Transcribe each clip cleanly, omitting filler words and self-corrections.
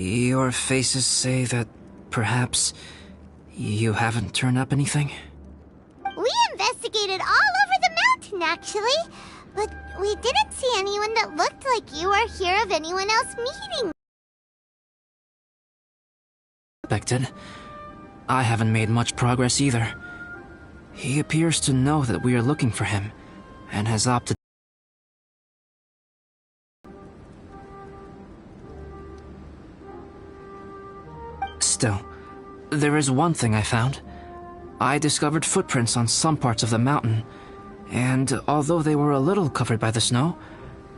Your faces say that perhaps you haven't turned up anything? We investigated all over the mountain, actually. But we didn't see anyone that looked like you or hear of anyone else meeting. Expected. I haven't made much progress either. He appears to know that we are looking for him, and has opted. Still, there is one thing I found. I discovered footprints on some parts of the mountain, and although they were a little covered by the snow,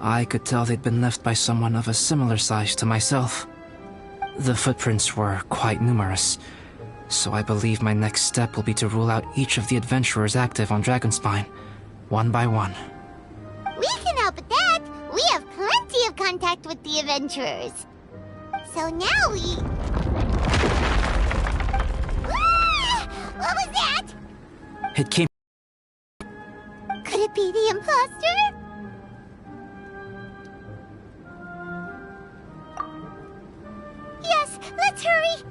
I could tell they'd been left by someone of a similar size to myself. The footprints were quite numerous, so I believe my next step will be to rule out each of the adventurers active on Dragonspine, one by one. We can help with that. We have plenty of contact with the adventurers. So now we... Ah! What was that? It came... Could it be the imposter? Yes, let's hurry!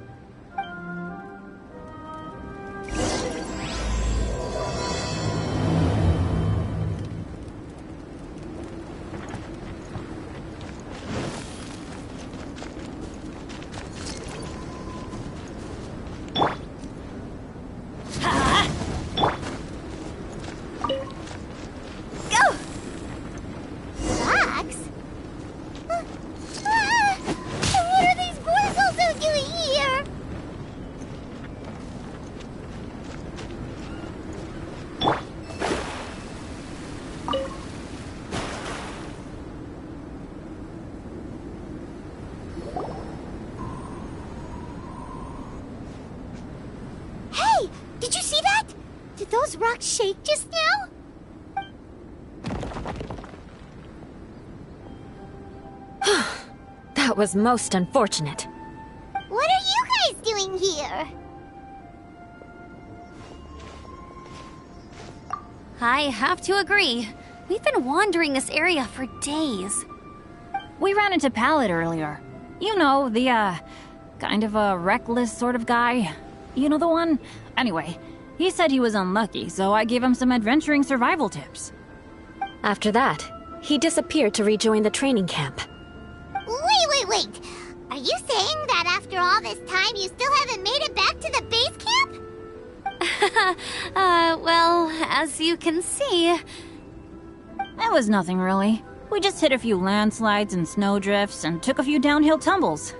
Did you see that? Did those rocks shake just now? That was most unfortunate. What are you guys doing here? I have to agree. We've been wandering this area for days. We ran into Pallet earlier. You know, the, kind of a reckless sort of guy. You know the one? Anyway, he said he was unlucky, so I gave him some adventuring survival tips. After that, he disappeared to rejoin the training camp. Wait! Are you saying that after all this time you still haven't made it back to the base camp? Well, as you can see... It was nothing really. We just hit a few landslides and snowdrifts and took a few downhill tumbles.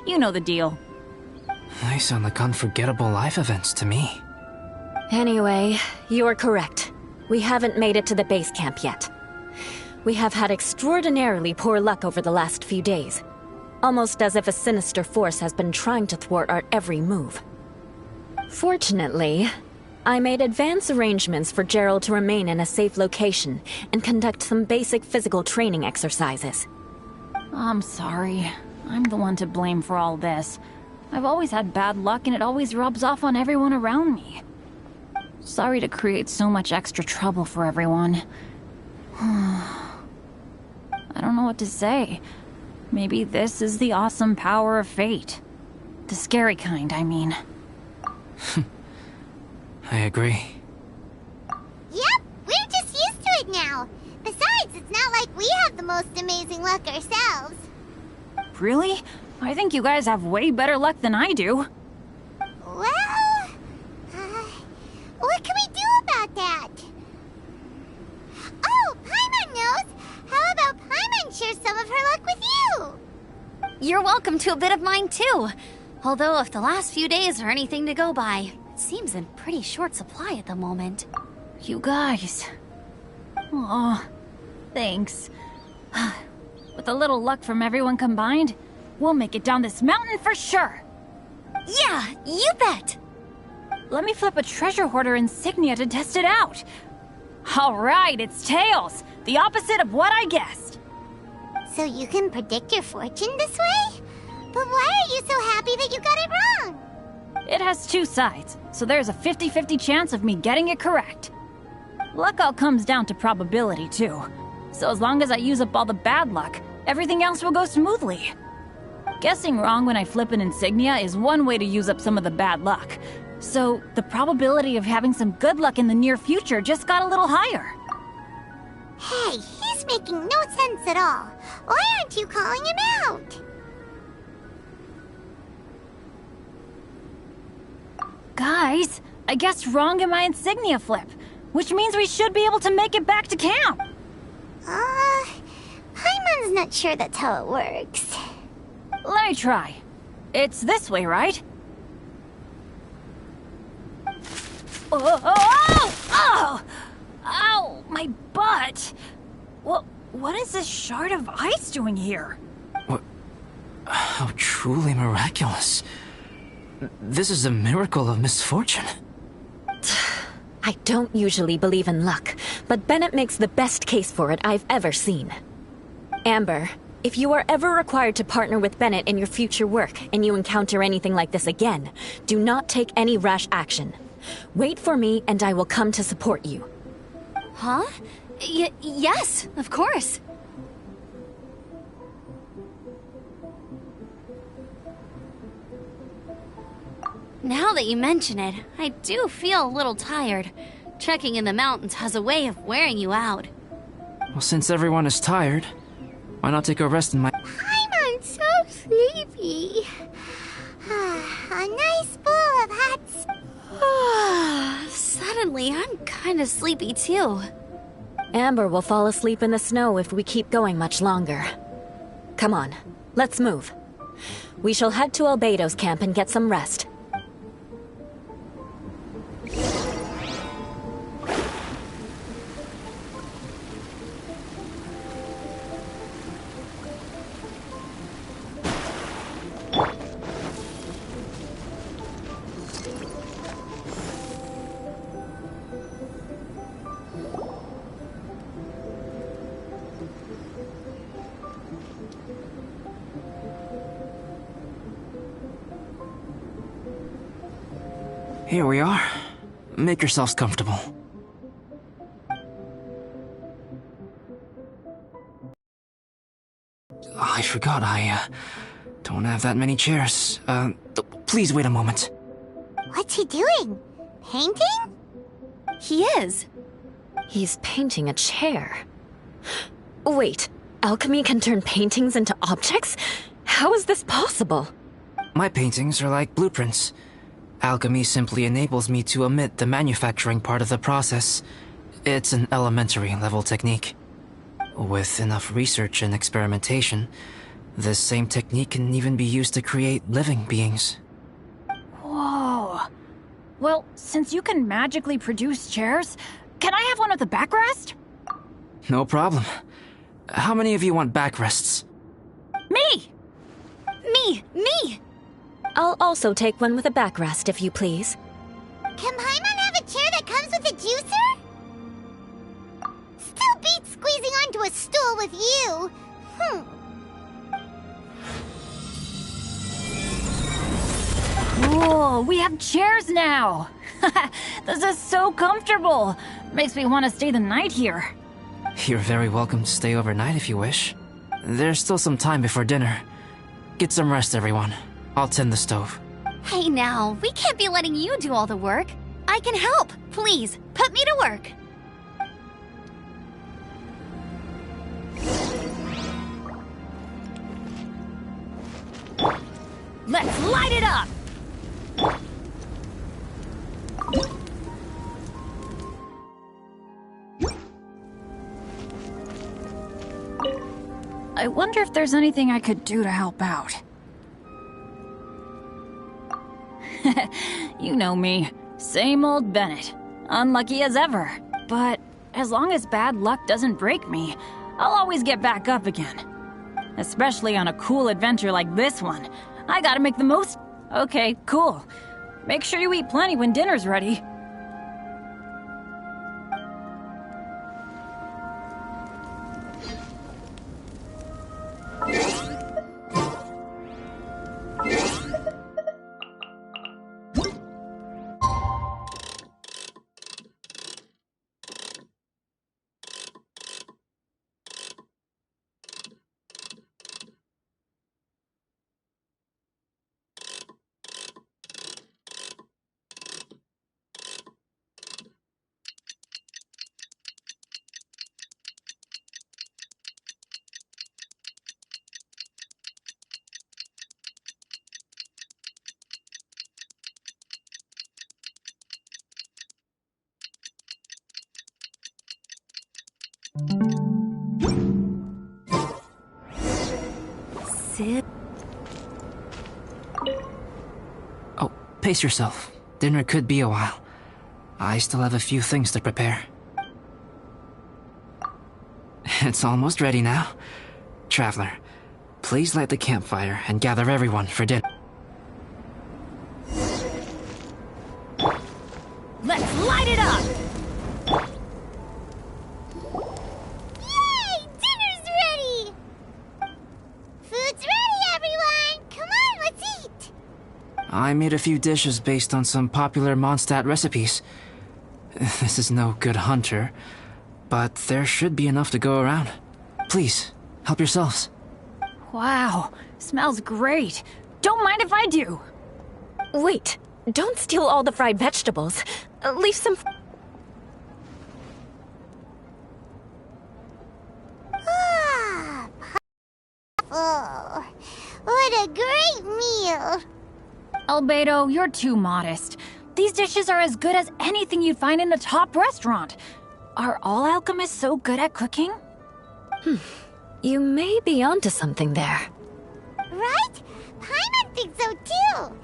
You know the deal. They sound like unforgettable life events to me. Anyway, you're correct. We haven't made it to the base camp yet. We have had extraordinarily poor luck over the last few days. Almost as if a sinister force has been trying to thwart our every move. Fortunately, I made advance arrangements for Gerald to remain in a safe location and conduct some basic physical training exercises. I'm sorry. I'm the one to blame for all this. I've always had bad luck and it always rubs off on everyone around me. Sorry to create so much extra trouble for everyone. I don't know what to say. Maybe this is the awesome power of fate. The scary kind, I mean. I agree. Yep, we're just used to it now. Besides, it's not like we have the most amazing luck ourselves. Really? I think you guys have way better luck than I do. Well, what can we do about that? Oh, Paimon knows! How about Paimon share some of her luck with you? You're welcome to a bit of mine too. Although if the last few days are anything to go by, it seems in pretty short supply at the moment. You guys. Aw, thanks. With a little luck from everyone combined, we'll make it down this mountain for sure. Yeah, you bet! Let me flip a treasure hoarder insignia to test it out. All right, it's tails. The opposite of what I guessed. So you can predict your fortune this way? But why are you so happy that you got it wrong? It has two sides, so there's a 50-50 chance of me getting it correct. Luck all comes down to probability, too. So as long as I use up all the bad luck, everything else will go smoothly. Guessing wrong when I flip an insignia is one way to use up some of the bad luck. So, the probability of having some good luck in the near future just got a little higher. Hey, he's making no sense at all. Why aren't you calling him out? Guys, I guessed wrong in my insignia flip, which means we should be able to make it back to camp. Paimon's not sure that's how it works. Let me try. It's this way, right? Oh! Ow! My butt! What is this shard of ice doing here? What? How truly miraculous. This is a miracle of misfortune. I don't usually believe in luck, but Bennett makes the best case for it I've ever seen. Amber, if you are ever required to partner with Bennett in your future work and you encounter anything like this again, do not take any rash action. Wait for me and I will come to support you. Huh? Yes, of course. Now that you mention it, I do feel a little tired. Trekking in the mountains has a way of wearing you out. Well, since everyone is tired, why not take a rest in my... Paimon's so sleepy. A nice bowl of hot... Suddenly, I'm kind of sleepy too. Amber will fall asleep in the snow if we keep going much longer. Come on, let's move. We shall head to Albedo's camp and get some rest. Here we are. Make yourselves comfortable. I forgot I don't have that many chairs. Please wait a moment. What's he doing? Painting? He is. He's painting a chair. Wait, alchemy can turn paintings into objects? How is this possible? My paintings are like blueprints. Alchemy simply enables me to omit the manufacturing part of the process. It's an elementary level technique. With enough research and experimentation, this same technique can even be used to create living beings. Whoa. Well, since you can magically produce chairs, can I have one with a backrest? No problem. How many of you want backrests? Me! Me! I'll also take one with a backrest, if you please. Can Paimon have a chair that comes with a juicer? Still beats squeezing onto a stool with you. Cool, we have chairs now! This is so comfortable! Makes me want to stay the night here. You're very welcome to stay overnight if you wish. There's still some time before dinner. Get some rest, everyone. I'll tend the stove. Hey now, we can't be letting you do all the work. I can help. Please, put me to work. Let's light it up! I wonder if there's anything I could do to help out. You know me. Same old Bennett. Unlucky as ever. But as long as bad luck doesn't break me, I'll always get back up again. Especially on a cool adventure like this one. I gotta make the most... Okay, cool. Make sure you eat plenty when dinner's ready. Oh, pace yourself. Dinner could be a while. I still have a few things to prepare. It's almost ready now. Traveler, please light the campfire and gather everyone for dinner. Let's light it up! Yay! Dinner's ready! Food's ready, everyone! Come on, let's eat! I made a few dishes based on some popular Mondstadt recipes. This is no good hunter, but there should be enough to go around. Please, help yourselves. Wow, smells great. Don't mind if I do. Wait, don't steal all the fried vegetables. Leave some. Ah, oh, what a great meal! Albedo, you're too modest. These dishes are as good as anything you'd find in a top restaurant. Are all alchemists so good at cooking? You may be onto something there. Right? Paimon thinks so too!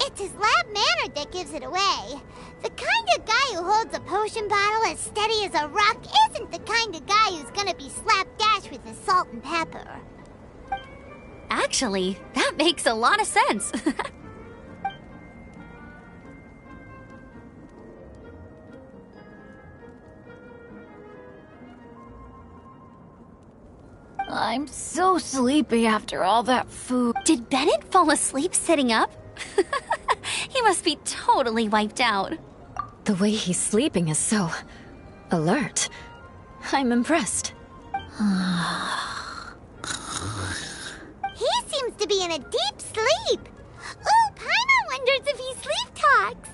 It's his lab manner that gives it away. The kind of guy who holds a potion bottle as steady as a rock isn't the kind of guy who's gonna be slapdash with his salt and pepper. Actually, that makes a lot of sense. I'm so sleepy after all that food. Did Bennett fall asleep sitting up? He must be totally wiped out. The way he's sleeping is so alert. I'm impressed. He seems to be in a deep sleep. Ooh, Paimon wonders if he sleep talks.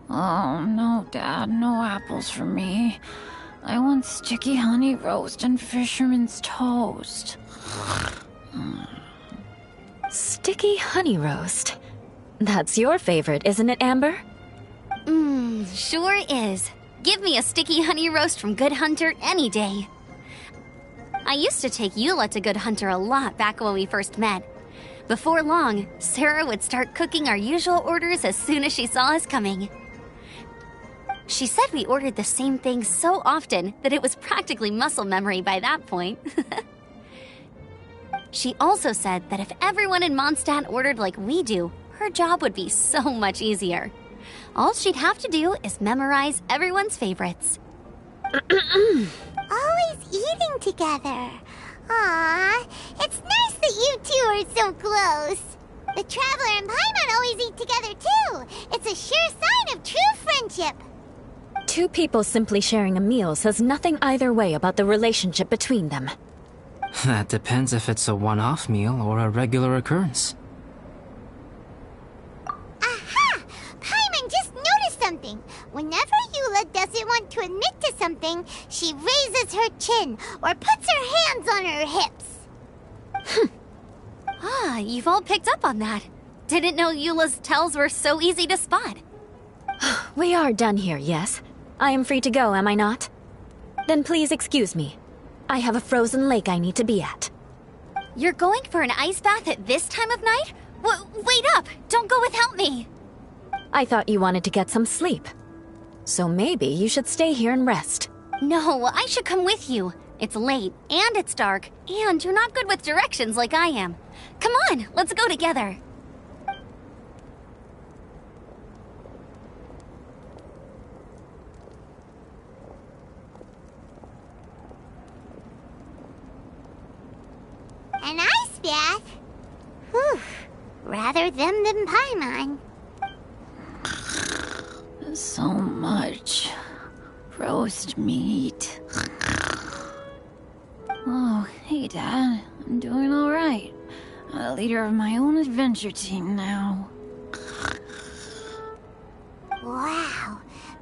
Oh, no, Dad, no apples for me. I want sticky honey roast and fisherman's toast. Sticky honey roast. That's your favorite, isn't it, Amber? Sure is. Give me a sticky honey roast from Good Hunter any day. I used to take Eula to Good Hunter a lot back when we first met. Before long, Sarah would start cooking our usual orders as soon as she saw us coming. She said we ordered the same thing so often that it was practically muscle memory by that point. She also said that if everyone in Mondstadt ordered like we do, her job would be so much easier. All she'd have to do is memorize everyone's favorites. Always eating together. Aww, it's nice that you two are so close. The Traveler and Paimon always eat together too. It's a sure sign of true friendship. Two people simply sharing a meal says nothing either way about the relationship between them. That depends if it's a one-off meal or a regular occurrence. Aha! Paimon just noticed something. Whenever Eula doesn't want to admit to something, she raises her chin or puts her hands on her hips. Ah, you've all picked up on that. Didn't know Eula's tells were so easy to spot. We are done here, yes? I am free to go, am I not? Then please excuse me. I have a frozen lake I need to be at. You're going for an ice bath at this time of night? Wait up! Don't go without me! I thought you wanted to get some sleep. So maybe you should stay here and rest. No, I should come with you. It's late, and it's dark, and you're not good with directions like I am. Come on, let's go together. An ice bath? Whew. Rather them than Paimon. So much roast meat. Oh, hey, Dad. I'm doing all right. I'm a leader of my own adventure team now. Wow.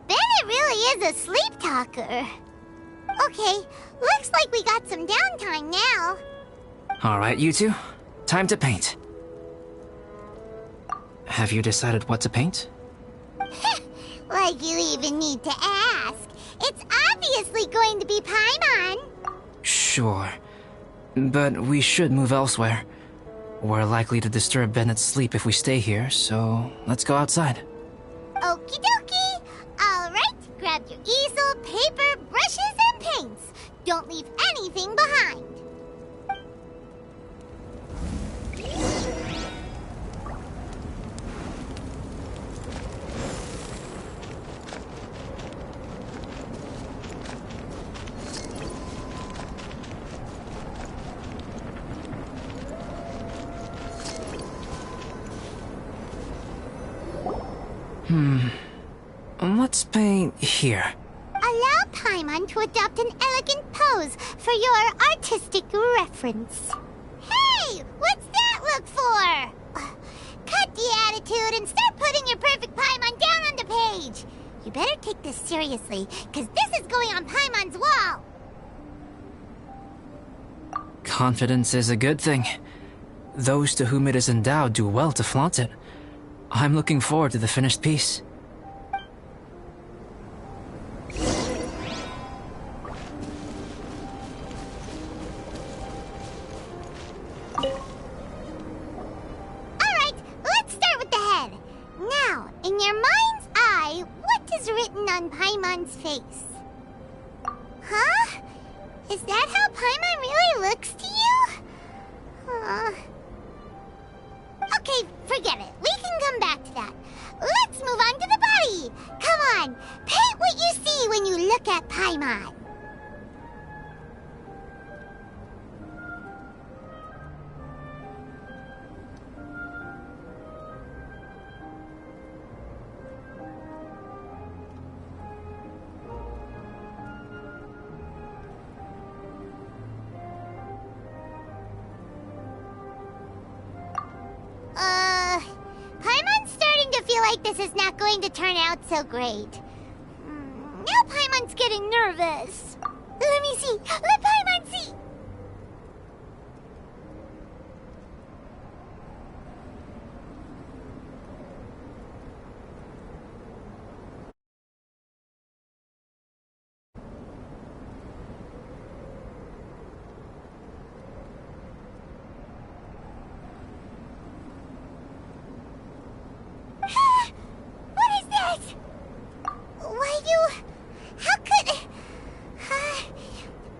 Bennett really is a sleep talker. Okay, looks like we got some downtime now. All right, you two. Time to paint. Have you decided what to paint? Like you even need to ask. It's obviously going to be Paimon. Sure. But we should move elsewhere. We're likely to disturb Bennett's sleep if we stay here, so let's go outside. Okie dokie! Alright, grab your easel, paper, brushes, and paints. Don't leave anything behind. Let's paint here. Allow Paimon to adopt an elegant pose for your artistic reference. Hey! What's that look for? Cut the attitude and start putting your perfect Paimon down on the page. You better take this seriously, because this is going on Paimon's wall. Confidence is a good thing. Those to whom it is endowed do well to flaunt it. I'm looking forward to the finished piece. Alright, let's start with the head. Now, in your mind's eye, what is written on Paimon's face? Huh? Is that how Paimon really looks to you? Okay, forget it. We can come back to that. Let's move on to the body. Come on, paint what you see when you look at Paimon. Paimon's starting to feel like this is not going to turn out so great. Now Paimon's getting nervous. Let me see. Let Paimon see. What is that? Why how could...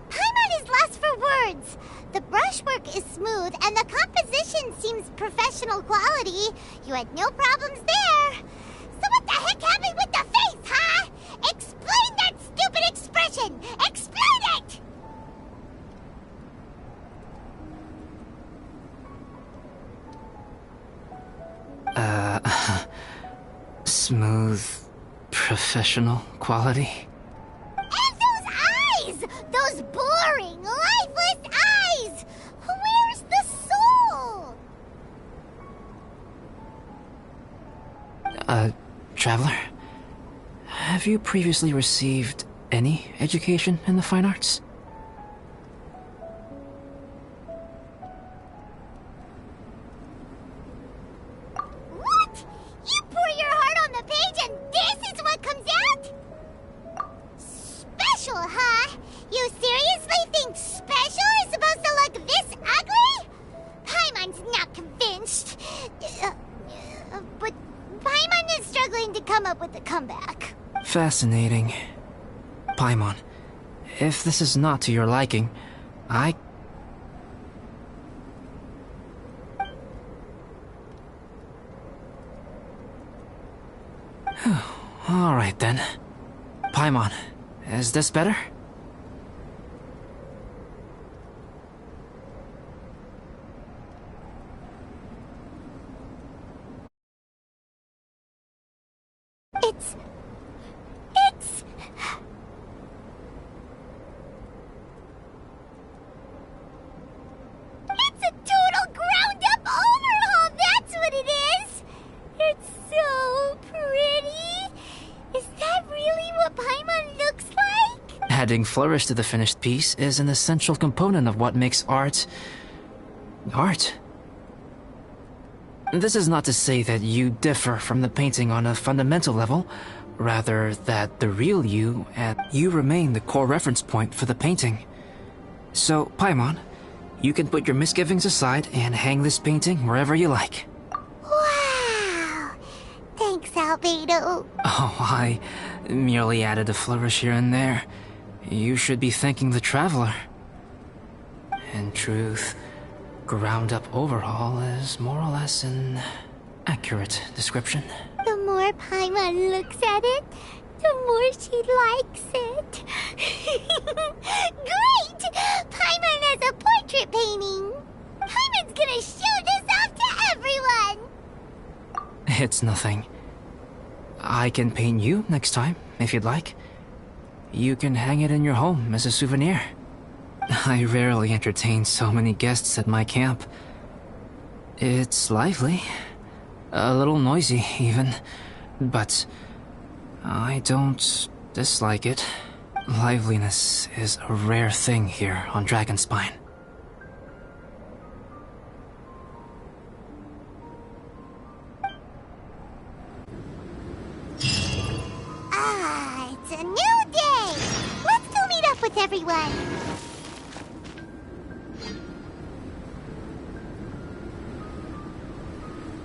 Paimon is lost for words. The brushwork is smooth and the composition seems professional quality. You had no problems there. So what the heck happened with the face, huh? Explain that stupid expression! Explain it! Smooth, professional quality. And those eyes! Those boring, lifeless eyes! Where's the soul? Traveler? Have you previously received any education in the fine arts? What? You pour your heart on the page and this is what comes out? Special, huh? You seriously think special is supposed to look this ugly? Paimon's not convinced. But Paimon is struggling to come up with a comeback. Fascinating. Paimon, if this is not to your liking, Alright then. Paimon, is this better? It's a total ground-up overhaul, that's what it is! It's so pretty! Is that really what Paimon looks like? Adding flourish to the finished piece is an essential component of what makes art... art. This is not to say that you differ from the painting on a fundamental level, rather that the real you and you remain the core reference point for the painting. So, Paimon, You can put your misgivings aside and hang this painting wherever you like. Wow! Thanks, Albedo. Oh, I merely added a flourish here and there. You should be thanking the traveler. In truth, ground-up overhaul is more or less an accurate description. The more Paimon looks at it, the more she likes it. Great! Paimon has a portrait painting. Paimon's gonna show this off to everyone. It's nothing. I can paint you next time, if you'd like. You can hang it in your home as a souvenir. I rarely entertain so many guests at my camp. It's lively. A little noisy, even. But I don't dislike it. Liveliness is a rare thing here on Dragonspine. Ah, it's a new day. Let's go meet up with everyone.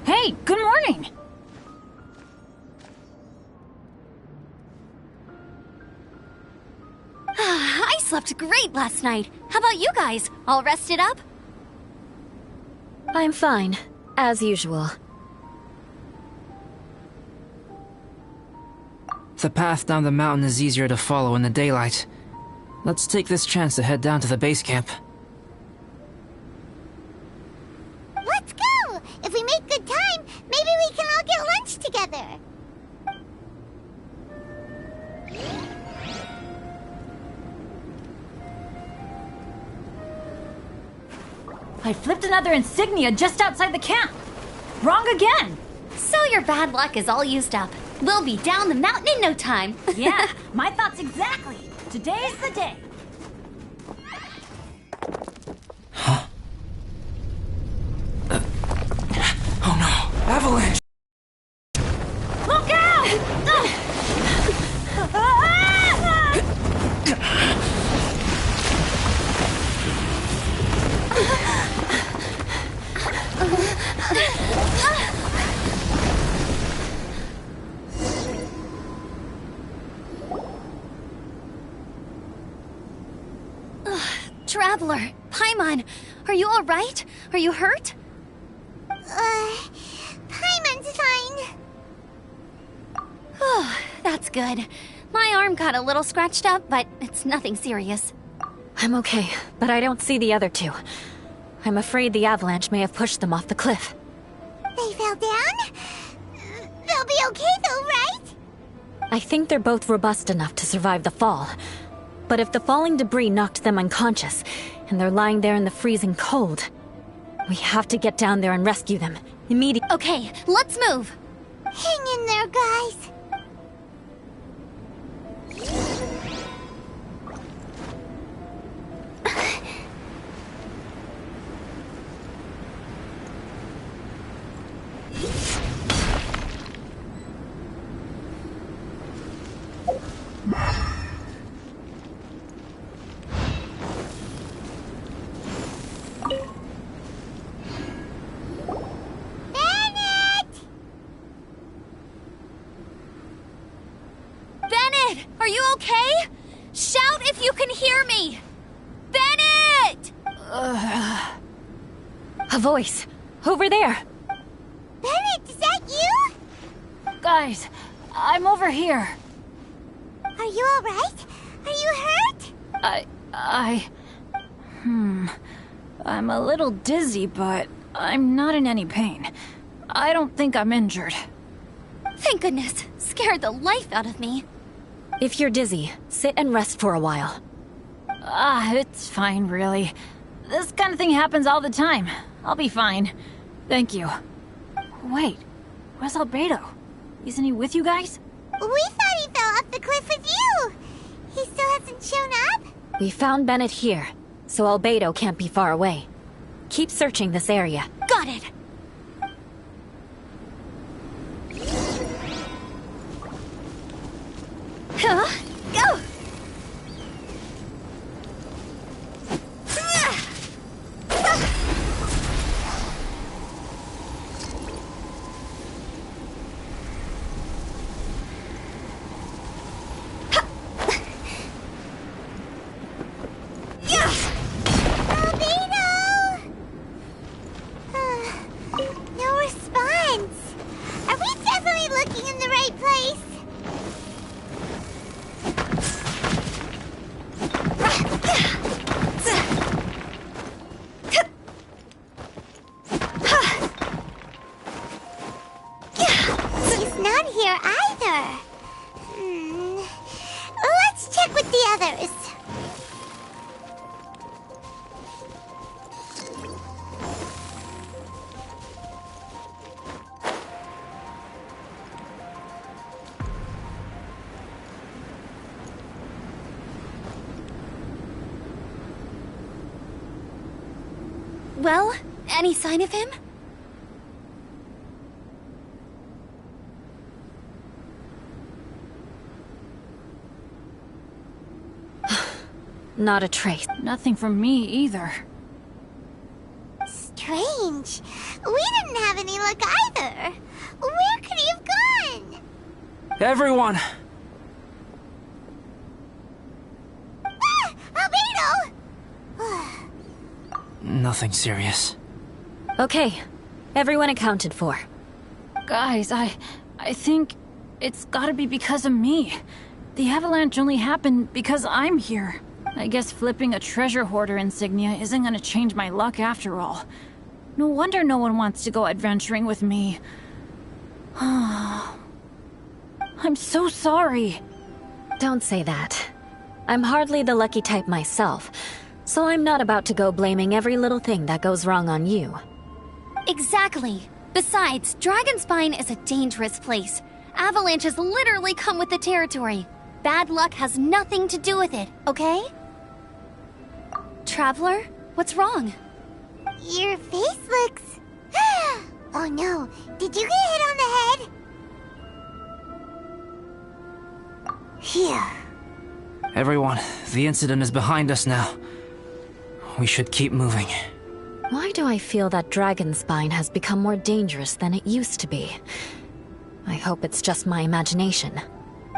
Hey, good morning! I slept great last night. How about you guys? All rested up? I'm fine, as usual. The path down the mountain is easier to follow in the daylight. Let's take this chance to head down to the base camp. Let's go! If we make good time, maybe we can all get lunch together. I flipped another insignia just outside the camp. Wrong again! So your bad luck is all used up. We'll be down the mountain in no time. Yeah, my thoughts exactly. Today's the day. Oh no! Avalanche! Look out! Traveler, Paimon, are you all right? Are you hurt? Paimon's fine. Oh, that's good. My arm got a little scratched up, but it's nothing serious. I'm okay, but I don't see the other two. I'm afraid the avalanche may have pushed them off the cliff. They fell down? They'll be okay though, right? I think they're both robust enough to survive the fall. But if the falling debris knocked them unconscious, and they're lying there in the freezing cold, we have to get down there and rescue them immediately. Okay, let's move. Hang in there, guys. Bennett, are you okay? Shout if you can hear me. Bennett! A voice! Over there! Bennett, is that you? Guys, I'm over here. Are you alright? Are you hurt? I'm a little dizzy, but I'm not in any pain. I don't think I'm injured. Thank goodness. Scared the life out of me. If you're dizzy, sit and rest for a while. It's fine, really. This kind of thing happens all the time. I'll be fine. Thank you. Wait, where's Albedo? Isn't he with you guys? We thought he fell off the cliff with you. He still hasn't shown up? We found Bennett here, so Albedo can't be far away. Keep searching this area. Got it. Huh? Go! right place. He's not here either. Let's check with the others. Well, any sign of him? Not a trace. Nothing from me either. Strange. We didn't have any luck either. Where could he have gone? Everyone! Albedo! Nothing serious. Okay, everyone accounted for. Guys, I think it's gotta be because of me. The avalanche only happened because I'm here. I guess flipping a treasure hoarder insignia isn't gonna change my luck after all. No wonder no one wants to go adventuring with me. I'm so sorry. Don't say that. I'm hardly the lucky type myself, so I'm not about to go blaming every little thing that goes wrong on you. Exactly. Besides, Dragonspine is a dangerous place. Avalanches literally come with the territory. Bad luck has nothing to do with it, okay? Traveler, what's wrong? Your face looks... Oh no, did you get hit on the head? Here. Everyone, the incident is behind us now. We should keep moving. Why do I feel that Dragonspine has become more dangerous than it used to be? I hope it's just my imagination.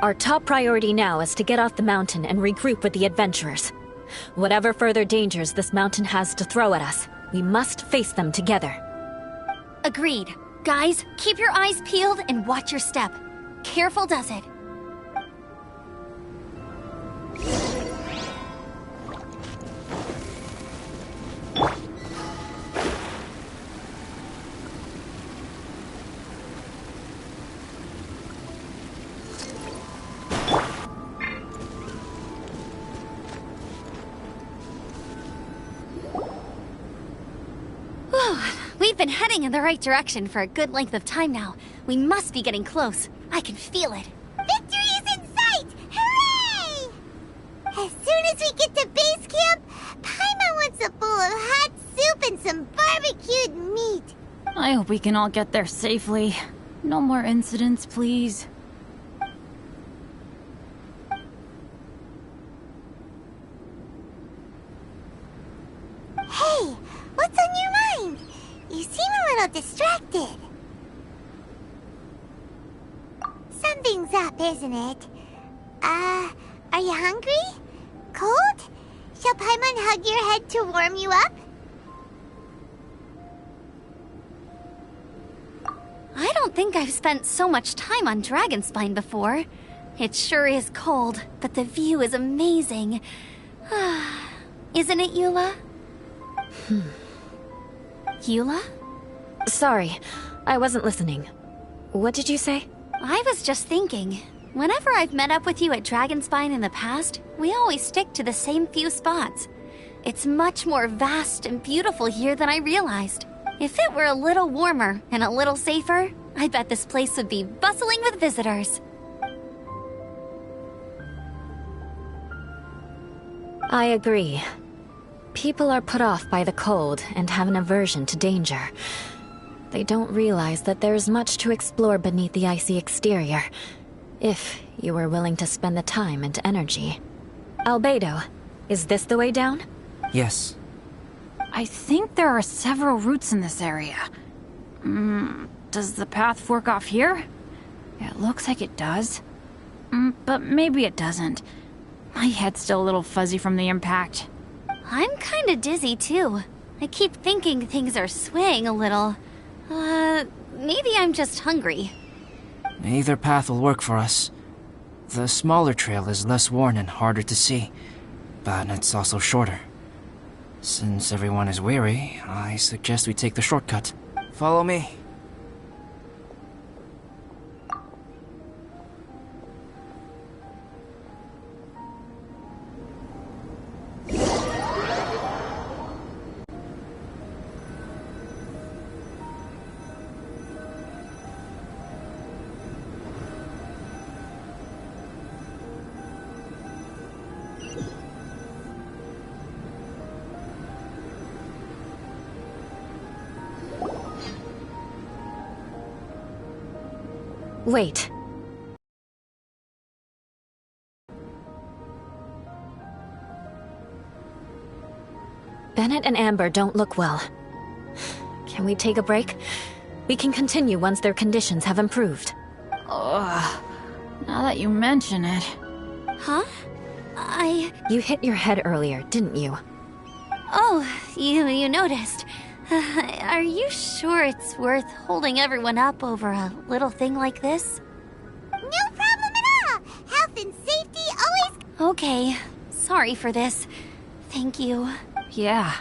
Our top priority now is to get off the mountain and regroup with the adventurers. Whatever further dangers this mountain has to throw at us, we must face them together. Agreed. Guys, keep your eyes peeled and watch your step. Careful does it. We've been heading in the right direction for a good length of time now. We must be getting close. I can feel it. Victory is in sight! Hooray! As soon as we get to base camp, Paimon wants a bowl of hot soup and some barbecued meat. I hope we can all get there safely. No more incidents, please. Hey, what's on your mind? You seem a little distracted. Something's up, isn't it? Are you hungry? Cold? Shall Paimon hug your head to warm you up? I don't think I've spent so much time on Dragonspine before. It sure is cold, but the view is amazing. Isn't it, Eula? Eula? Sorry, I wasn't listening. What did you say? I was just thinking. Whenever I've met up with you at Dragonspine in the past, we always stick to the same few spots. It's much more vast and beautiful here than I realized. If it were a little warmer and a little safer, I bet this place would be bustling with visitors. I agree. People are put off by the cold and have an aversion to danger. They don't realize that there is much to explore beneath the icy exterior, if you were willing to spend the time and energy. Albedo, is this the way down? Yes. I think there are several routes in this area. Does the path fork off here? It looks like it does. But maybe it doesn't. My head's still a little fuzzy from the impact. I'm kinda dizzy too. I keep thinking things are swaying a little. Maybe I'm just hungry. Either path will work for us. The smaller trail is less worn and harder to see, but it's also shorter. Since everyone is weary, I suggest we take the shortcut. Follow me. Wait. Bennett and Amber don't look well. Can we take a break? We can continue once their conditions have improved. Ugh. Now that you mention it. Huh? You hit your head earlier, didn't you? Oh, you noticed. Are you sure it's worth holding everyone up over a little thing like this? No problem at all! Health and safety always... Okay. Sorry for this. Thank you. Yeah.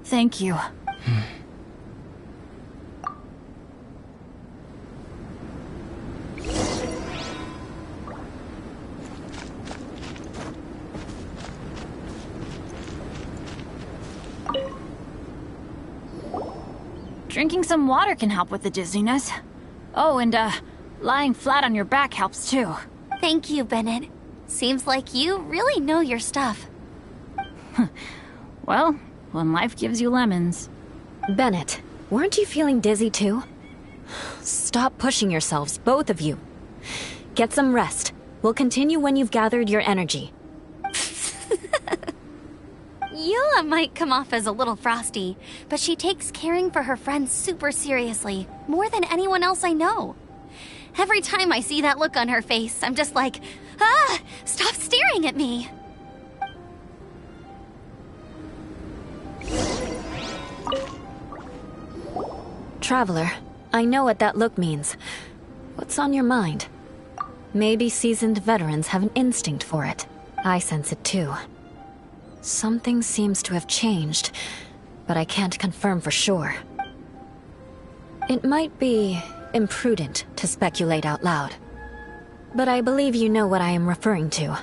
Thank you. Drinking some water can help with the dizziness. Oh, and lying flat on your back helps too. Thank you, Bennett. Seems like you really know your stuff. Well, when life gives you lemons. Bennett, weren't you feeling dizzy too? Stop pushing yourselves, both of you. Get some rest. We'll continue when you've gathered your energy. Eula might come off as a little frosty, but she takes caring for her friends super seriously, more than anyone else I know. Every time I see that look on her face, I'm just like, ah, stop staring at me. Traveler, I know what that look means. What's on your mind? Maybe seasoned veterans have an instinct for it. I sense it too. Something seems to have changed, but I can't confirm for sure. It might be imprudent to speculate out loud, but I believe you know what I am referring to.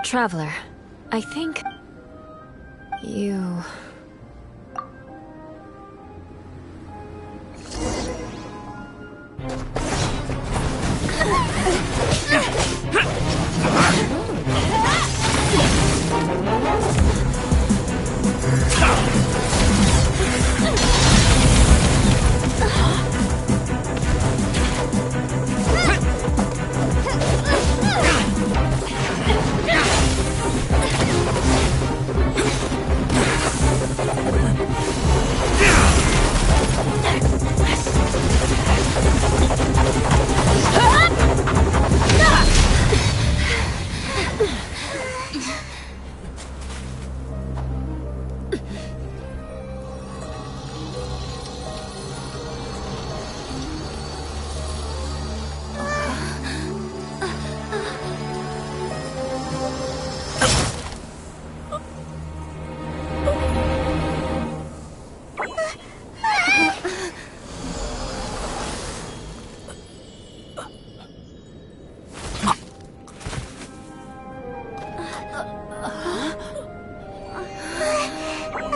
Traveler, I think... you...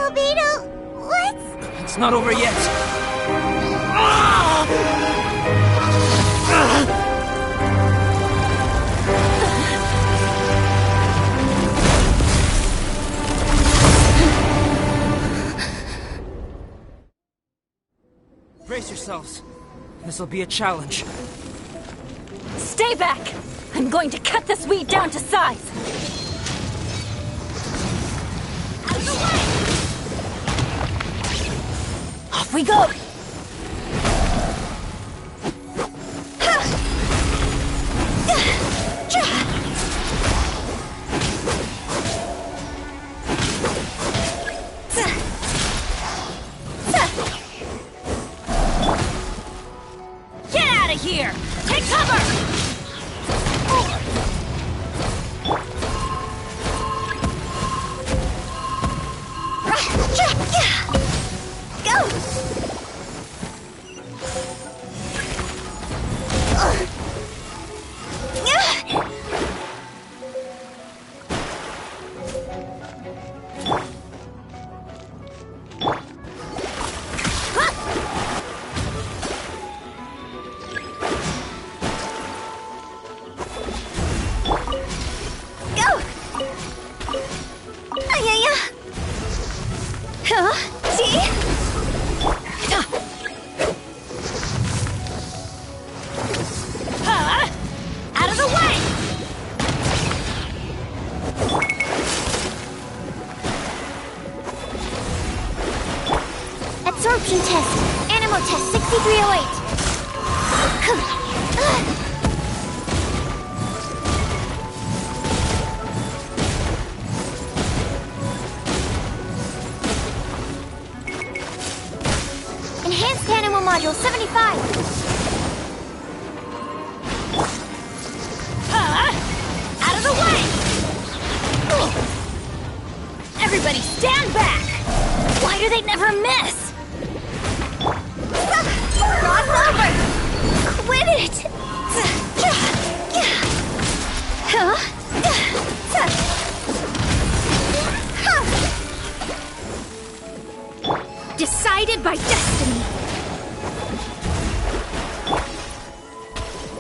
Albedo, what? It's not over yet. Brace yourselves. This'll be a challenge. Stay back! I'm going to cut this weed down to size! Out of the way! Off we go! here! Take cover! Absorption test. Animal test 6308. Enhanced animal module 75. Out of the way! Everybody stand back! Why do they never miss? Cross over! Quit it! Decided by destiny!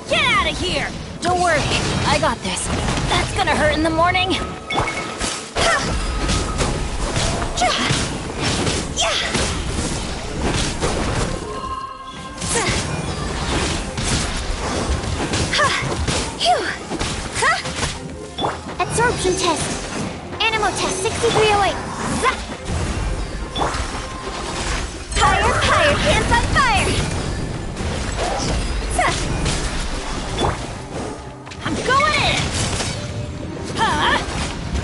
Get out of here! Don't worry, I got this. That's gonna hurt in the morning. Absorption test. Animal test 6308. Fire, fire, hands on fire! I'm going in!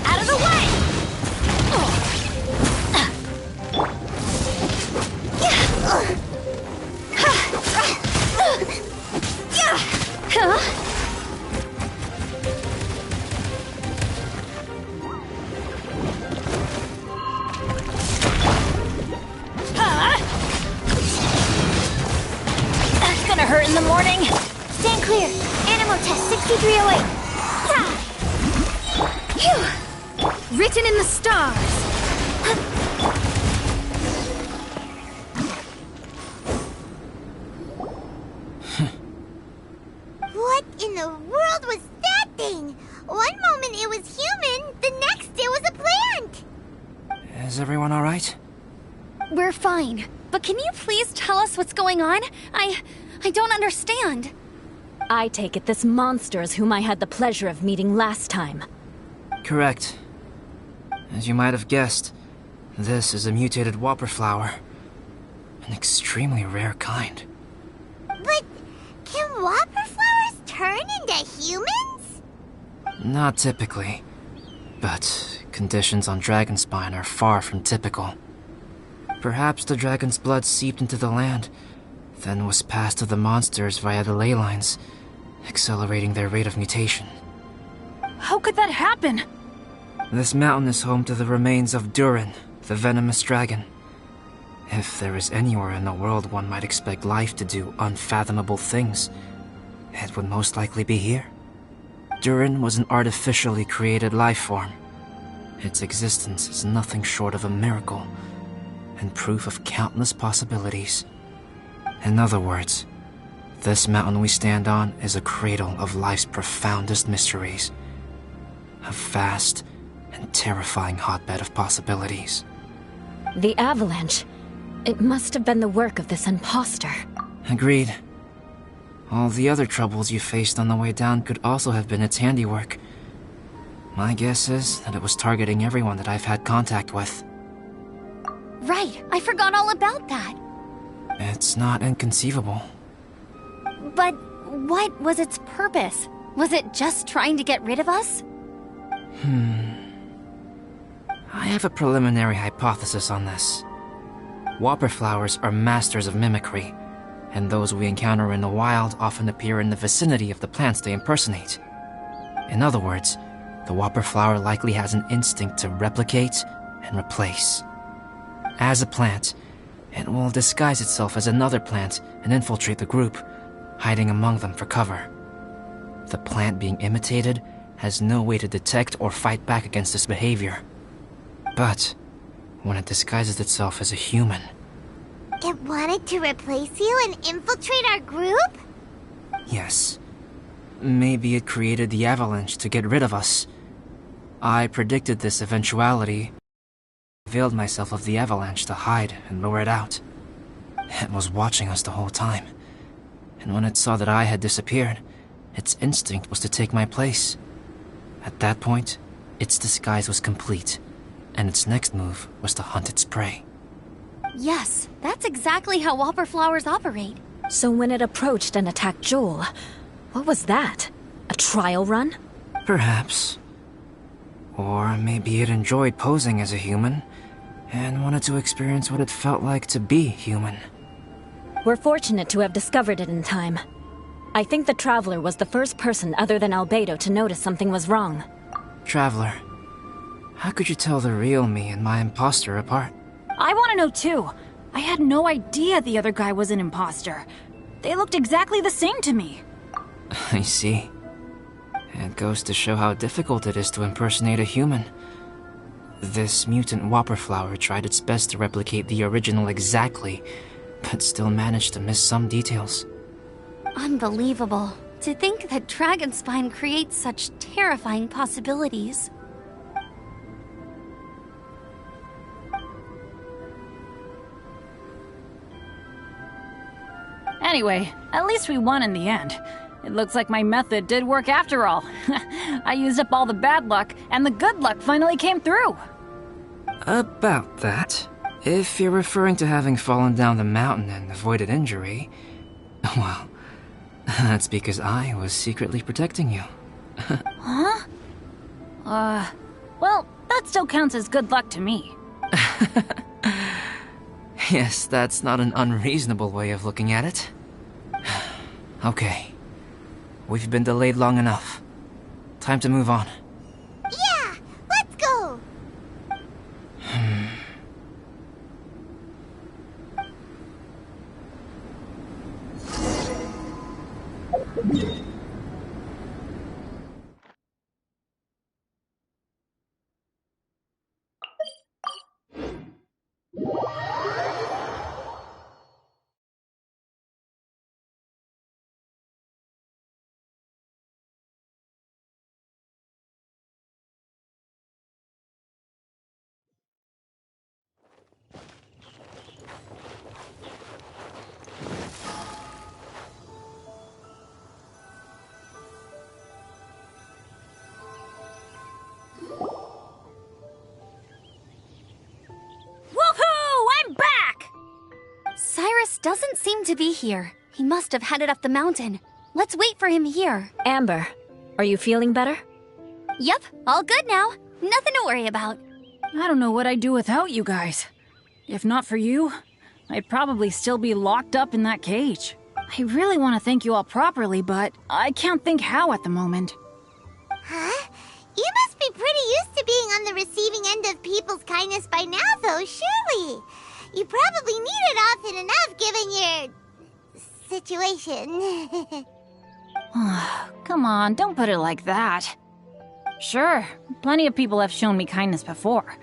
Out of the way! That's gonna hurt in the morning. Stand clear. Animal test 6308. Written in the stars. What in the world was that thing? One moment it was human, the next it was a plant! Is everyone alright? We're fine. But can you please tell us what's going on? I don't understand. I take it this monster is whom I had the pleasure of meeting last time. Correct. As you might have guessed, this is a mutated whopper flower. An extremely rare kind. But can whopper flowers turn into humans? Not typically, but conditions on Dragonspine are far from typical. Perhaps the dragon's blood seeped into the land, then was passed to the monsters via the ley lines, accelerating their rate of mutation. How could that happen? This mountain is home to the remains of Durin, the venomous dragon. If there is anywhere in the world one might expect life to do unfathomable things, it would most likely be here. Durin was an artificially created life form. Its existence is nothing short of a miracle, and proof of countless possibilities. In other words, this mountain we stand on is a cradle of life's profoundest mysteries. A vast and terrifying hotbed of possibilities. The avalanche. It must have been the work of this imposter. Agreed. All the other troubles you faced on the way down could also have been its handiwork. My guess is that it was targeting everyone that I've had contact with. Right, I forgot all about that. It's not inconceivable. But what was its purpose? Was it just trying to get rid of us? I have a preliminary hypothesis on this. Whopper flowers are masters of mimicry, and those we encounter in the wild often appear in the vicinity of the plants they impersonate. In other words, the whopper flower likely has an instinct to replicate and replace. As a plant, it will disguise itself as another plant and infiltrate the group, hiding among them for cover. The plant being imitated has no way to detect or fight back against this behavior. But when it disguises itself as a human... It wanted to replace you and infiltrate our group? Yes. Maybe it created the avalanche to get rid of us. I predicted this eventuality. Availed myself of the avalanche to hide and lure it out. It was watching us the whole time. And when it saw that I had disappeared, its instinct was to take my place. At that point, its disguise was complete, and its next move was to hunt its prey. Yes, that's exactly how whopper flowers operate. So when it approached and attacked Joel, what was that? A trial run? Perhaps. Or maybe it enjoyed posing as a human, and wanted to experience what it felt like to be human. We're fortunate to have discovered it in time. I think the Traveler was the first person other than Albedo to notice something was wrong. Traveler, how could you tell the real me and my imposter apart? I want to know too. I had no idea the other guy was an imposter. They looked exactly the same to me. I see. It goes to show how difficult it is to impersonate a human. This mutant whopper flower tried its best to replicate the original exactly, but still managed to miss some details. Unbelievable. To think that Dragonspine creates such terrifying possibilities. Anyway, at least we won in the end. It looks like my method did work after all. I used up all the bad luck, and the good luck finally came through. About that, if you're referring to having fallen down the mountain and avoided injury, well, that's because I was secretly protecting you. Huh? Well, that still counts as good luck to me. Yes, that's not an unreasonable way of looking at it. Okay. We've been delayed long enough. Time to move on. Yeah, let's go! Woohoo! I'm back! Cyrus doesn't seem to be here. He must have headed up the mountain. Let's wait for him here. Amber, are you feeling better? Yep, all good now. Nothing to worry about. I don't know what I'd do without you guys. If not for you, I'd probably still be locked up in that cage. I really want to thank you all properly, but I can't think how at the moment. Huh? You must be pretty used to being on the receiving end of people's kindness by now, though, surely. You probably need it often enough, given your... situation. Come on, don't put it like that. Sure, plenty of people have shown me kindness before,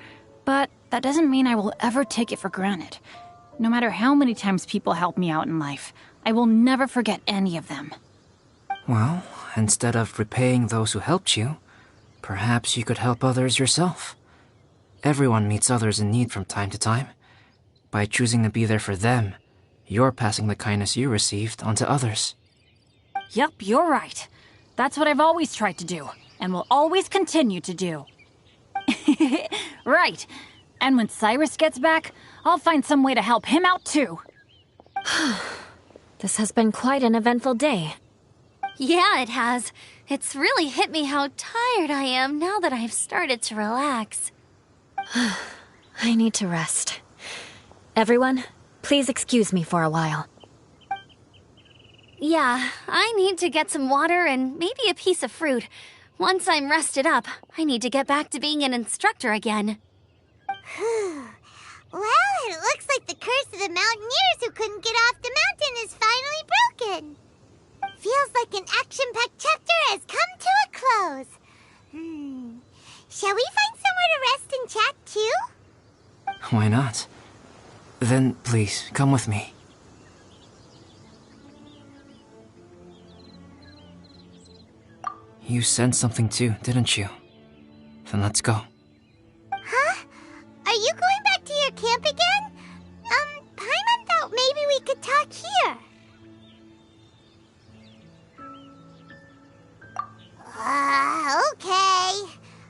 but that doesn't mean I will ever take it for granted. No matter how many times people help me out in life, I will never forget any of them. Well, instead of repaying those who helped you, perhaps you could help others yourself. Everyone meets others in need from time to time. By choosing to be there for them, you're passing the kindness you received on to others. Yep, you're right. That's what I've always tried to do, and will always continue to do. Right. And when Cyrus gets back, I'll find some way to help him out too. This has been quite an eventful day. Yeah, it has. It's really hit me how tired I am now that I've started to relax. I need to rest. Everyone, please excuse me for a while. Yeah, I need to get some water and maybe a piece of fruit. Once I'm rested up, I need to get back to being an instructor again. Well, it looks like the curse of the mountaineers who couldn't get off the mountain is finally broken. Feels like an action-packed chapter has come to a close. Shall we find somewhere to rest and chat too? Why not? Then please, come with me. You sensed something too, didn't you? Then let's go. Huh? Are you going back to your camp again? Paimon thought maybe we could talk here. Okay.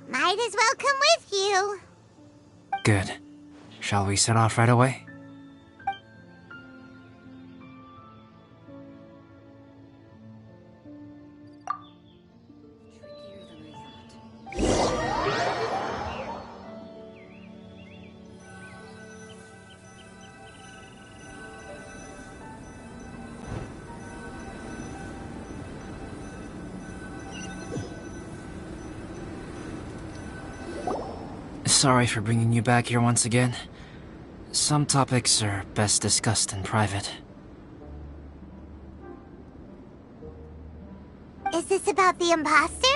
Might as well come with you. Good. Shall we set off right away? Sorry for bringing you back here once again. Some topics are best discussed in private. Is this about the imposter?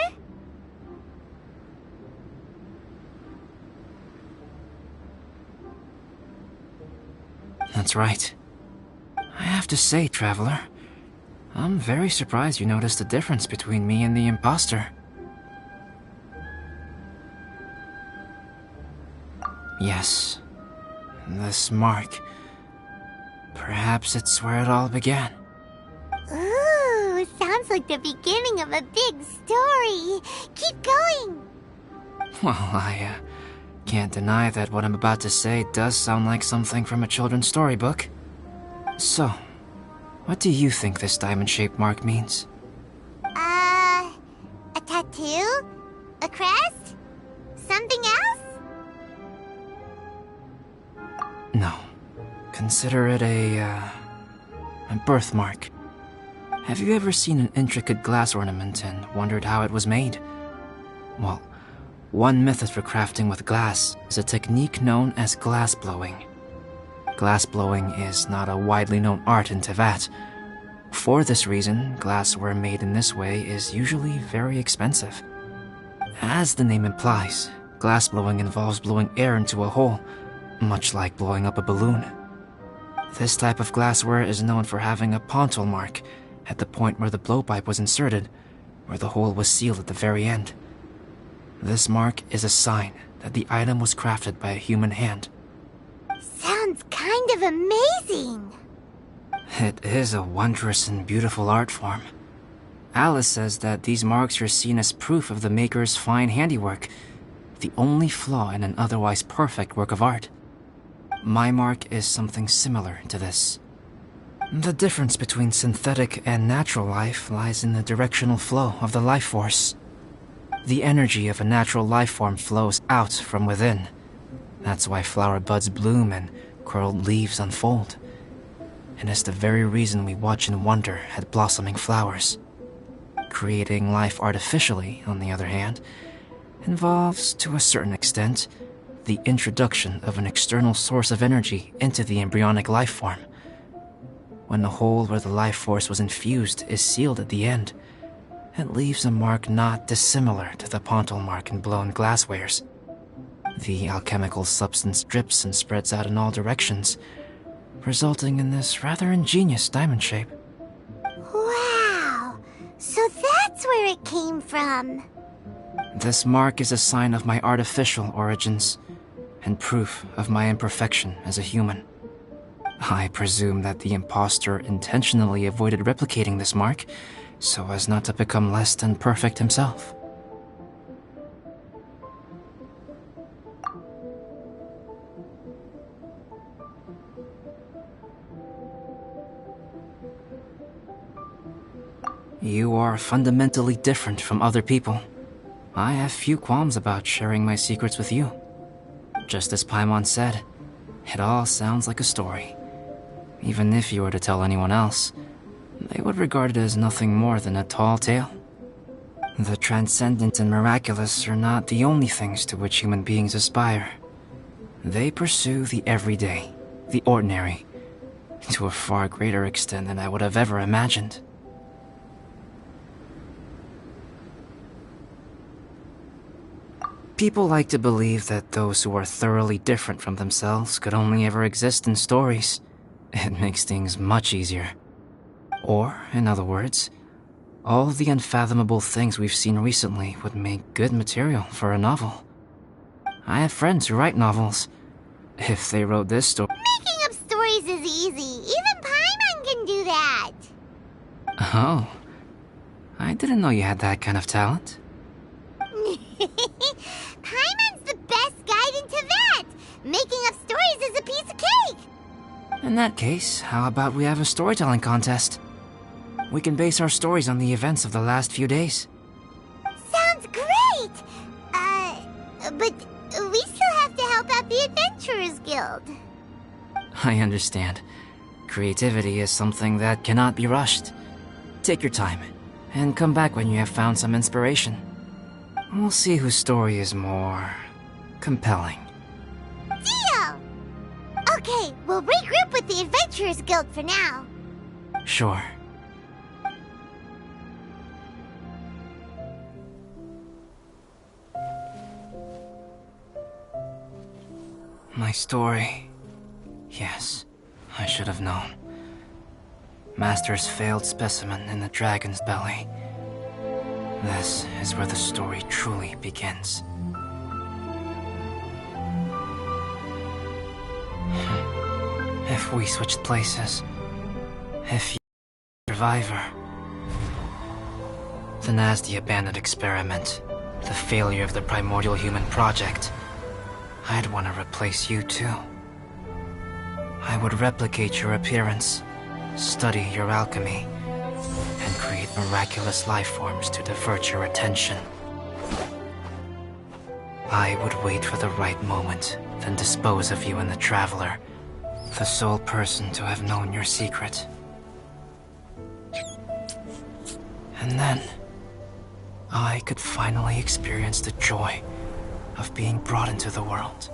That's right. I have to say, Traveler, I'm very surprised you noticed the difference between me and the imposter. Yes, this mark. Perhaps it's where it all began. Ooh, sounds like the beginning of a big story. Keep going. Well, I can't deny that what I'm about to say does sound like something from a children's storybook. So, what do you think this diamond-shaped mark means? A tattoo? A crest? Something else? No. Consider it a birthmark. Have you ever seen an intricate glass ornament and wondered how it was made? Well, one method for crafting with glass is a technique known as glass blowing. Glass blowing is not a widely known art in Teyvat. For this reason, glassware made in this way is usually very expensive. As the name implies, glass blowing involves blowing air into a hole, much like blowing up a balloon. This type of glassware is known for having a pontal mark at the point where the blowpipe was inserted, where the hole was sealed at the very end. This mark is a sign that the item was crafted by a human hand. Sounds kind of amazing. It is a wondrous and beautiful art form. Alice says that these marks are seen as proof of the maker's fine handiwork, the only flaw in an otherwise perfect work of art. My mark is something similar to this. The difference between synthetic and natural life lies in the directional flow of the life force. The energy of a natural life form flows out from within. That's why flower buds bloom and curled leaves unfold. And it's the very reason we watch and wonder at blossoming flowers. Creating life artificially, on the other hand, involves, to a certain extent, the introduction of an external source of energy into the embryonic life form. When the hole where the life force was infused is sealed at the end, it leaves a mark not dissimilar to the pontal mark in blown glasswares. The alchemical substance drips and spreads out in all directions, resulting in this rather ingenious diamond shape. Wow! So that's where it came from. This mark is a sign of my artificial origins, and proof of my imperfection as a human. I presume that the impostor intentionally avoided replicating this mark, so as not to become less than perfect himself. You are fundamentally different from other people. I have few qualms about sharing my secrets with you. Just as Paimon said, it all sounds like a story. Even if you were to tell anyone else, they would regard it as nothing more than a tall tale. The transcendent and miraculous are not the only things to which human beings aspire. They pursue the everyday, the ordinary, to a far greater extent than I would have ever imagined. People like to believe that those who are thoroughly different from themselves could only ever exist in stories. It makes things much easier. Or, in other words, all the unfathomable things we've seen recently would make good material for a novel. I have friends who write novels. If they wrote this story... Making up stories is easy. Even Paimon can do that. Oh. I didn't know you had that kind of talent. Paimon's the best guide into that. Making up stories is a piece of cake. In that case, how about we have a storytelling contest? We can base our stories on the events of the last few days. Sounds great! But we still have to help out the Adventurers Guild. I understand. Creativity is something that cannot be rushed. Take your time, and come back when you have found some inspiration. We'll see whose story is more... compelling. Deal! Okay, we'll regroup with the Adventurers Guild for now. Sure. My story. Yes, I should have known. Master's failed specimen in the dragon's belly. This is where the story truly begins. If we switched places, if you were a survivor, then as the abandoned experiment, the failure of the primordial human project, I'd want to replace you too. I would replicate your appearance, study your alchemy, and create miraculous life forms to divert your attention. I would wait for the right moment, then dispose of you in the Traveler, the sole person to have known your secret. And then, I could finally experience the joy of being brought into the world.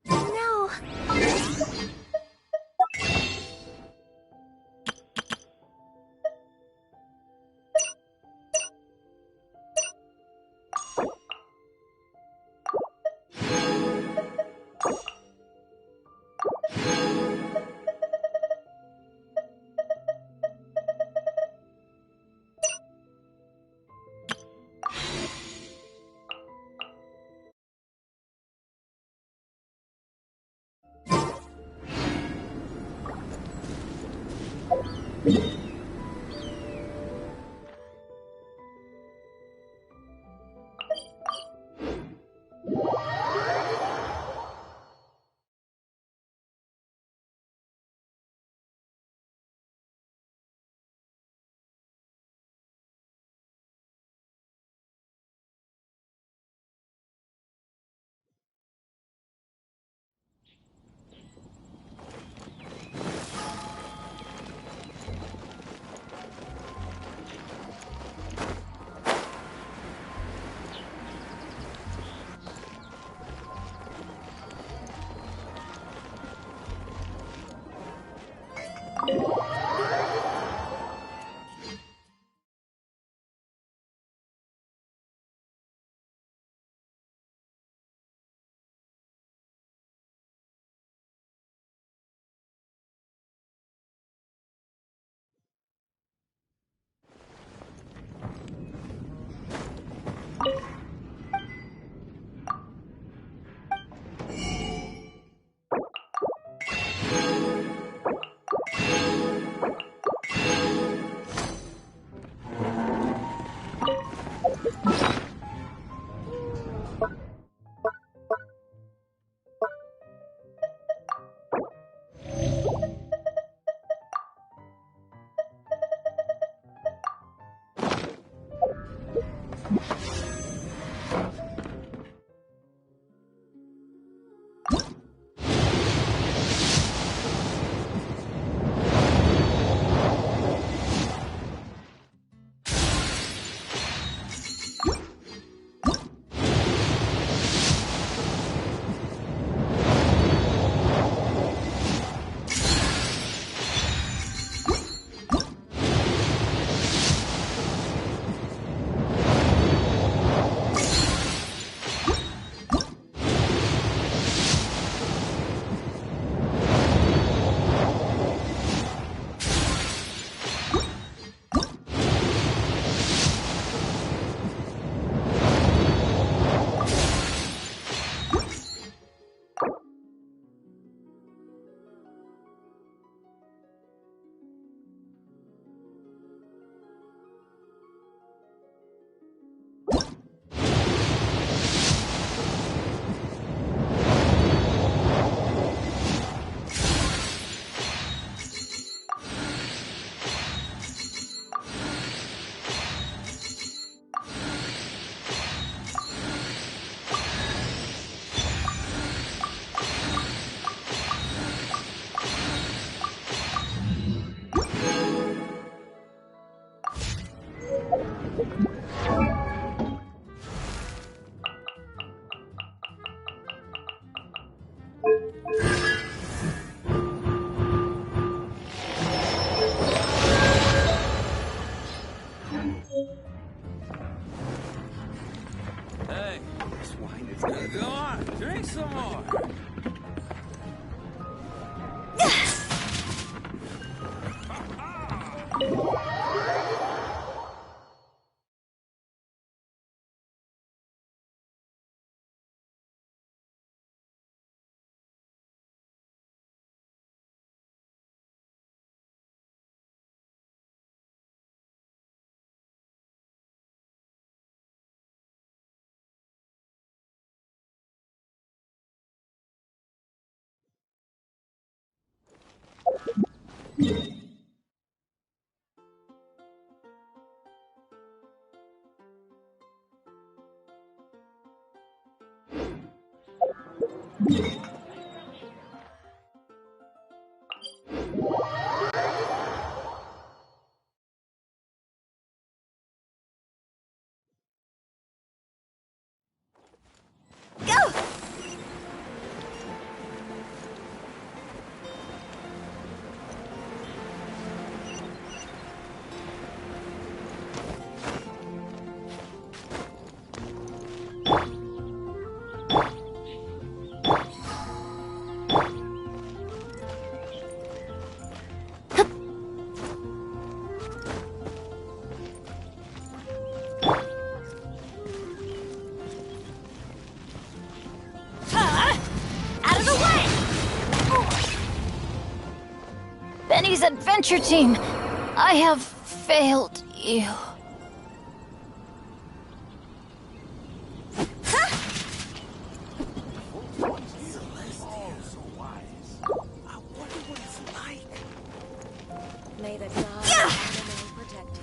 No. Benny's adventure team! I have failed you. May the gods protect you.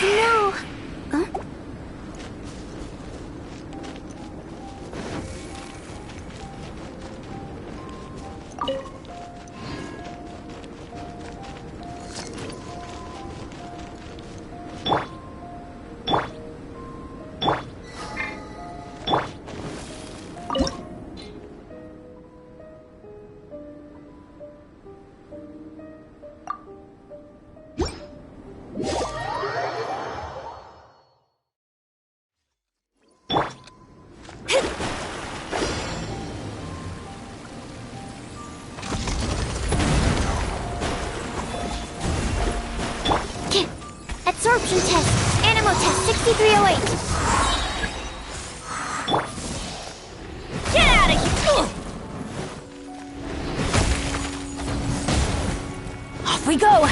No. Huh? Absorption test. Animal test 6308. Get out of here! Off we go!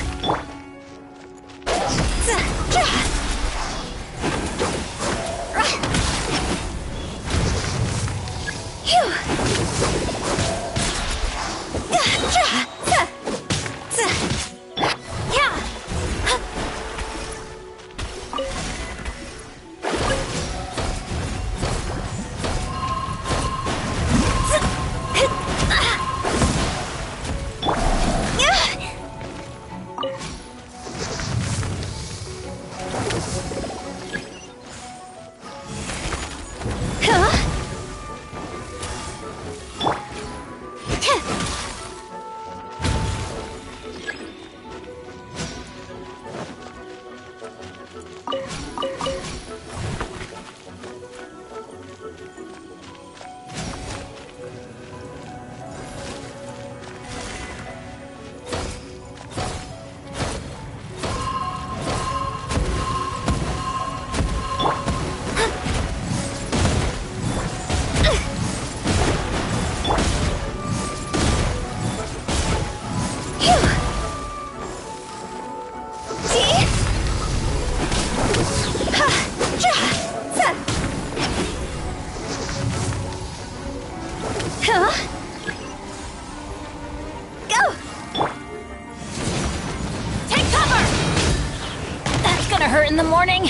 gonna hurt in the morning.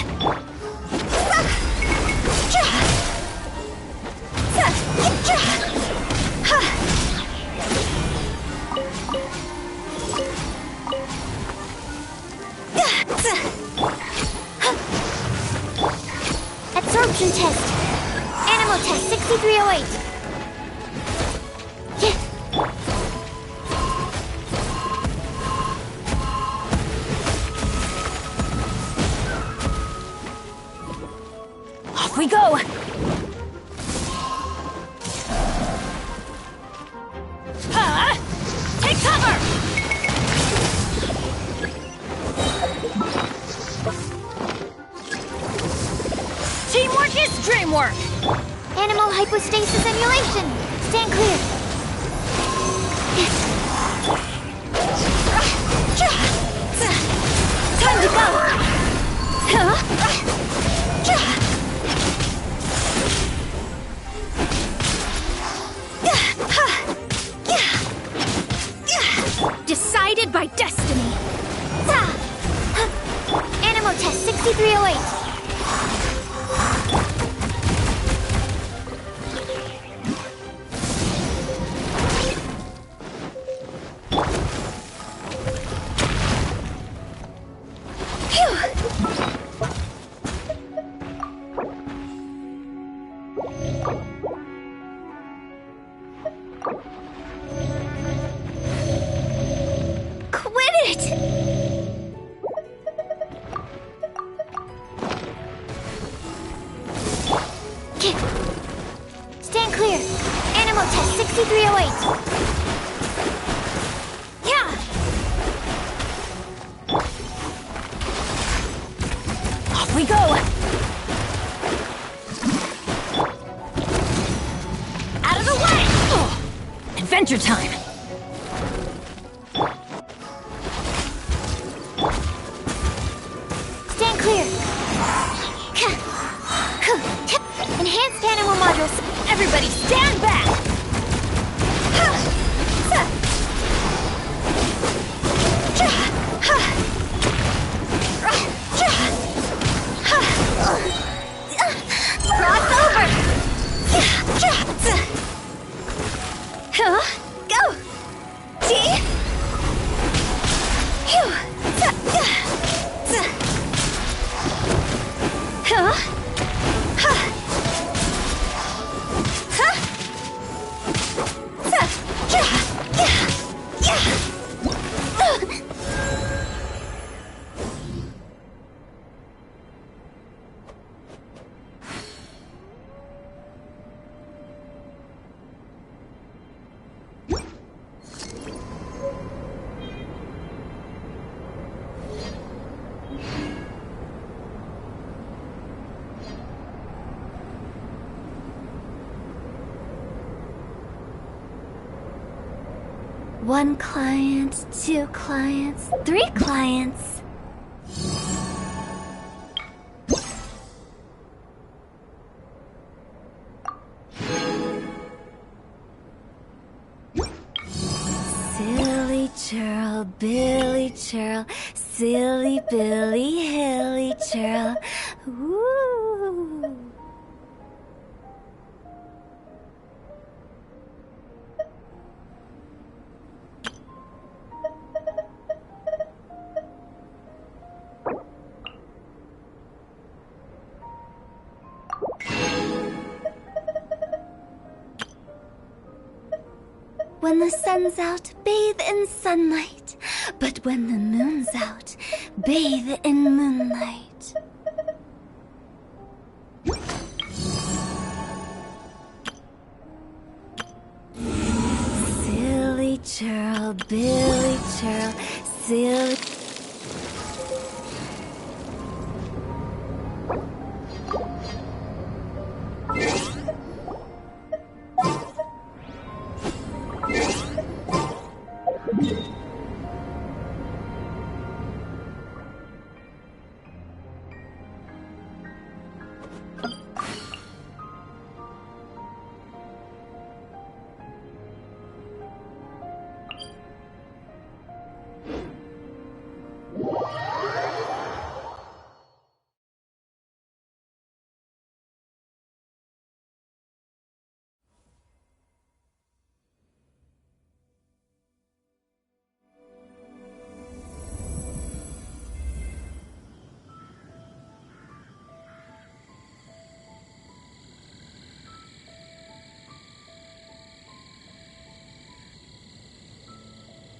Absorption test. Animal test 6308. Off we go! Take cover! Teamwork is dreamwork! Animal hypostasis emulation. Stand clear. Time to go! Decided by destiny. Animal test 6308. Quit it! Stand clear. Animal test 6308. Yeah! Off we go! Out of the way! Adventure time! Stand clear. Enhanced animal modules. Everybody stand back! Cross over! Go! See? One client, two clients, three clients. Silly churl, Billy churl, silly Billy, hilly churl. Woo! When the sun's out, bathe in sunlight. But when the moon's out, bathe in moonlight. Silly churl, Billy churl, silly...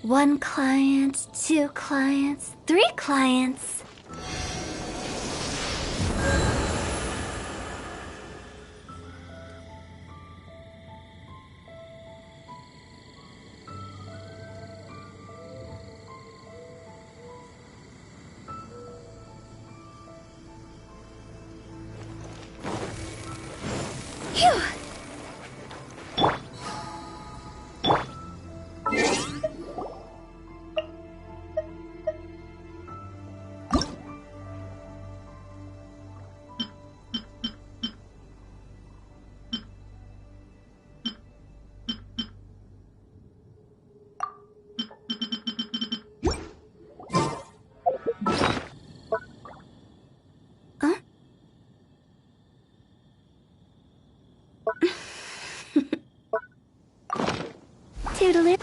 1 client, 2 clients, 3 clients. Phew! Toodaloo.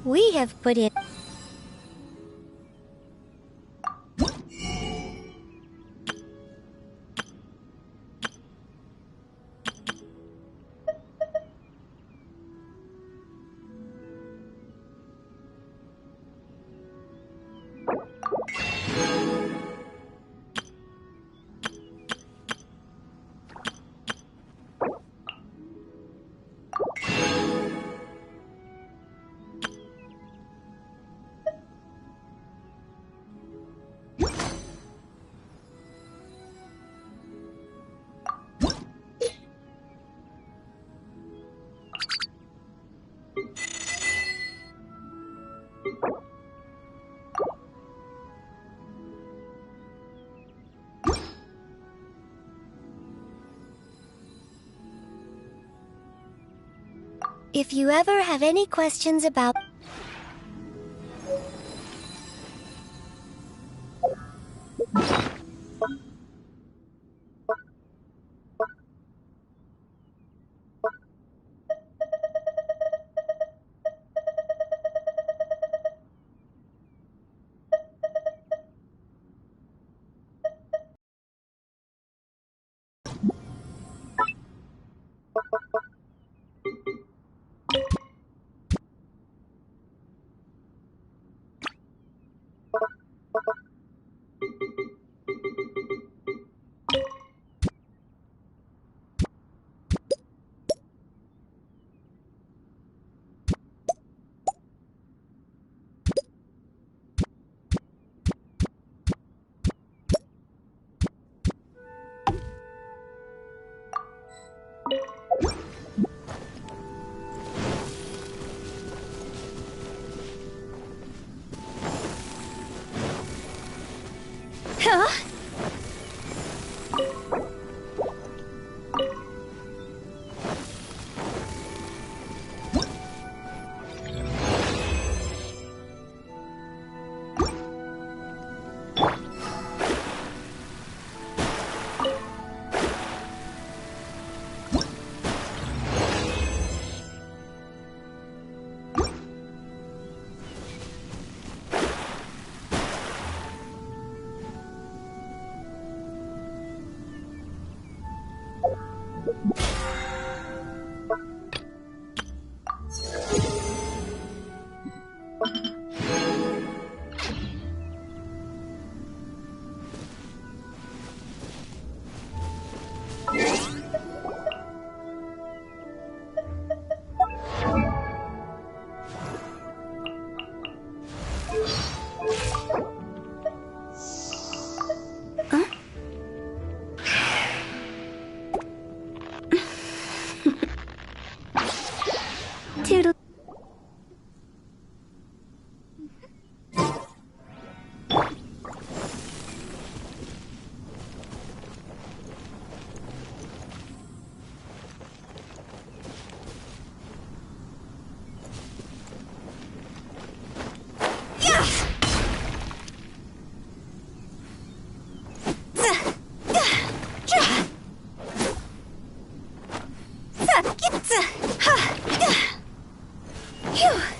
We have put in. If you ever have any questions about... Phew.